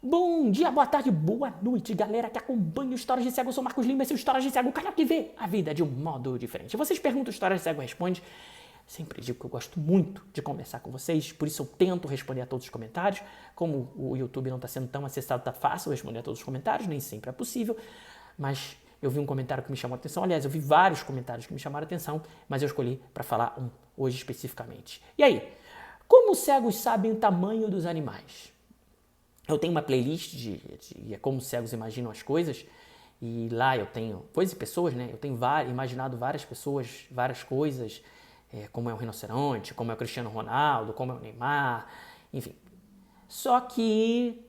Bom dia, boa tarde, boa noite, galera que acompanha o Histórias de Cego. Eu sou Marcos Lima, esse é o Histórias de Cego, o canal que vê a vida de um modo diferente. Vocês perguntam, Histórias de Cego responde. Sempre digo que eu gosto muito de conversar com vocês, por isso eu tento responder a todos os comentários. Como o YouTube não está sendo tão acessado, tá fácil responder a todos os comentários, nem sempre é possível, mas eu vi um comentário que me chamou a atenção. Aliás, eu vi vários comentários que me chamaram a atenção, mas eu escolhi para falar um hoje especificamente. E aí, como os cegos sabem o tamanho dos animais? Eu tenho uma playlist de como os cegos imaginam as coisas, e lá eu tenho coisas e pessoas, né? Eu tenho imaginado várias pessoas, várias coisas, como é o rinoceronte, como é o Cristiano Ronaldo, como é o Neymar, enfim. Só que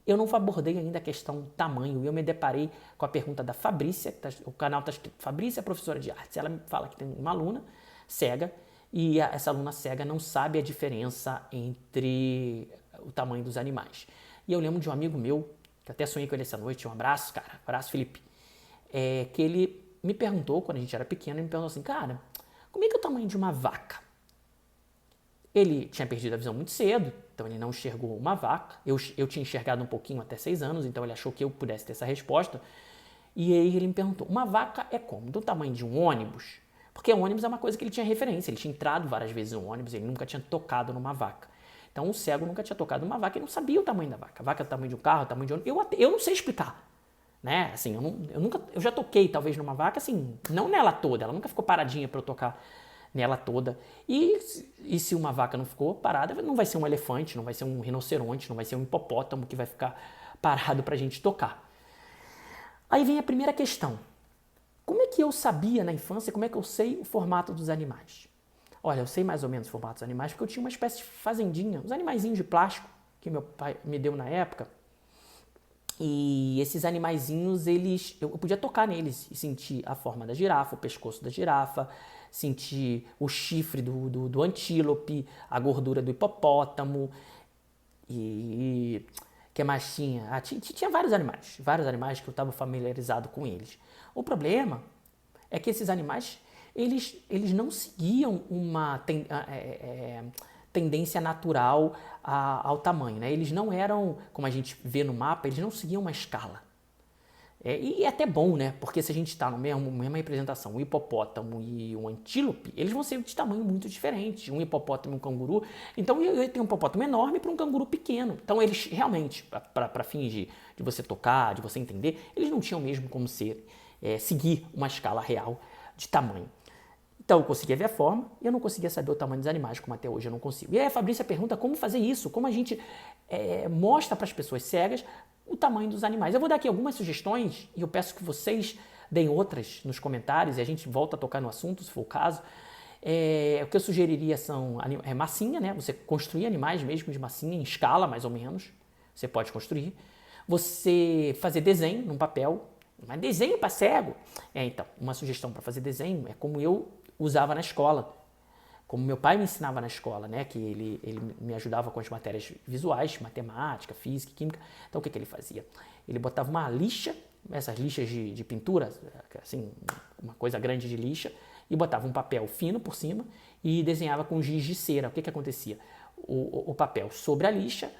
eu não abordei ainda a questão tamanho, e eu me deparei com a pergunta da Fabrícia, o canal está escrito Fabrícia, professora de artes. Ela me fala que tem uma aluna cega, e essa aluna cega não sabe a diferença entre o tamanho dos animais. E eu lembro de um amigo meu, que até sonhei com ele essa noite, um abraço, cara, abraço, Felipe, que ele me perguntou, quando a gente era pequeno, ele me perguntou assim, cara, como é que é o tamanho de uma vaca? Ele tinha perdido a visão muito cedo, então ele não enxergou uma vaca. Eu tinha enxergado um pouquinho até 6 anos, então ele achou que eu pudesse ter essa resposta. E aí ele me perguntou, uma vaca é como? Do tamanho de um ônibus? Porque o ônibus é uma coisa que ele tinha referência, ele tinha entrado várias vezes no ônibus, ele nunca tinha tocado numa vaca. Então o cego nunca tinha tocado numa vaca e não sabia o tamanho da vaca. A vaca é o tamanho de um carro, o tamanho de ônibus. Eu não sei explicar, né? Assim, eu já toquei talvez numa vaca, assim, não nela toda, ela nunca ficou paradinha para eu tocar nela toda. E se uma vaca não ficou parada, não vai ser um elefante, não vai ser um rinoceronte, não vai ser um hipopótamo que vai ficar parado pra gente tocar. Aí vem a primeira questão. Como é que eu sabia na infância, como é que eu sei o formato dos animais? Olha, eu sei mais ou menos o formato dos animais porque eu tinha uma espécie de fazendinha, uns animaizinhos de plástico que meu pai me deu na época. E esses animaizinhos, eu podia tocar neles e sentir a forma da girafa, o pescoço da girafa, sentir o chifre do antílope, a gordura do hipopótamo. E que mais tinha? Tinha vários animais que eu estava familiarizado com eles. O problema é que esses animais, eles não seguiam uma tendência natural ao tamanho, né? Eles não eram, como a gente vê no mapa, eles não seguiam uma escala. E é até bom, né? Porque se a gente está na mesma representação, um hipopótamo e um antílope, eles vão ser de tamanho muito diferente. Um hipopótamo e um canguru. Então eu tenho um hipopótamo enorme para um canguru pequeno. Então eles realmente, para fins de você tocar, de você entender, eles não tinham mesmo como seguir uma escala real de tamanho. Então eu conseguia ver a forma e eu não conseguia saber o tamanho dos animais, como até hoje eu não consigo. E aí a Fabrícia pergunta como fazer isso, como a gente mostra para as pessoas cegas o tamanho dos animais. Eu vou dar aqui algumas sugestões e eu peço que vocês deem outras nos comentários e a gente volta a tocar no assunto, se for o caso. O que eu sugeriria são massinha, né? Você construir animais mesmo de massinha, em escala mais ou menos, você pode construir. Você fazer desenho num papel, mas desenho para cego? Então, uma sugestão para fazer desenho é como eu usava na escola, como meu pai me ensinava na escola, né, que ele me ajudava com as matérias visuais, matemática, física, química. Então o que ele fazia? Ele botava uma lixa, essas lixas de pintura, assim, uma coisa grande de lixa, e botava um papel fino por cima e desenhava com giz de cera. O que acontecia? O papel sobre a lixa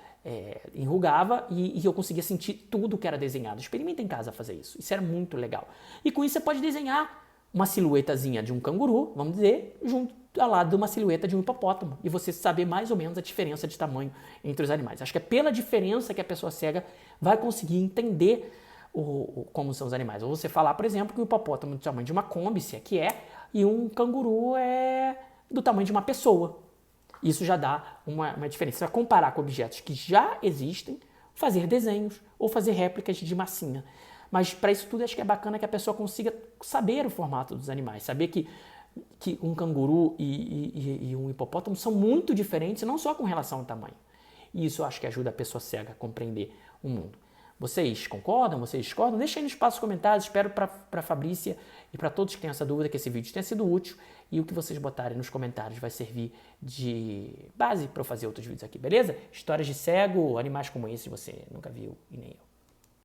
enrugava e eu conseguia sentir tudo que era desenhado. Experimenta em casa fazer isso. Isso era muito legal. E com isso você pode desenhar uma silhuetazinha de um canguru, vamos dizer, junto ao lado de uma silhueta de um hipopótamo. E você saber mais ou menos a diferença de tamanho entre os animais. Acho que é pela diferença que a pessoa cega vai conseguir entender como são os animais. Ou você falar, por exemplo, que o hipopótamo é do tamanho de uma Kombi, se é que é, e um canguru é do tamanho de uma pessoa. Isso já dá uma diferença. Você vai comparar com objetos que já existem, fazer desenhos ou fazer réplicas de massinha. Mas para isso tudo acho que é bacana que a pessoa consiga saber o formato dos animais, saber que um canguru e um hipopótamo são muito diferentes, não só com relação ao tamanho. E isso eu acho que ajuda a pessoa cega a compreender o mundo. Vocês concordam? Vocês discordam? Deixa aí no espaço dos comentários. Espero para a Fabrícia e para todos que têm essa dúvida que esse vídeo tenha sido útil. E o que vocês botarem nos comentários vai servir de base para eu fazer outros vídeos aqui, beleza? Histórias de cego, animais como esse você nunca viu e nem eu.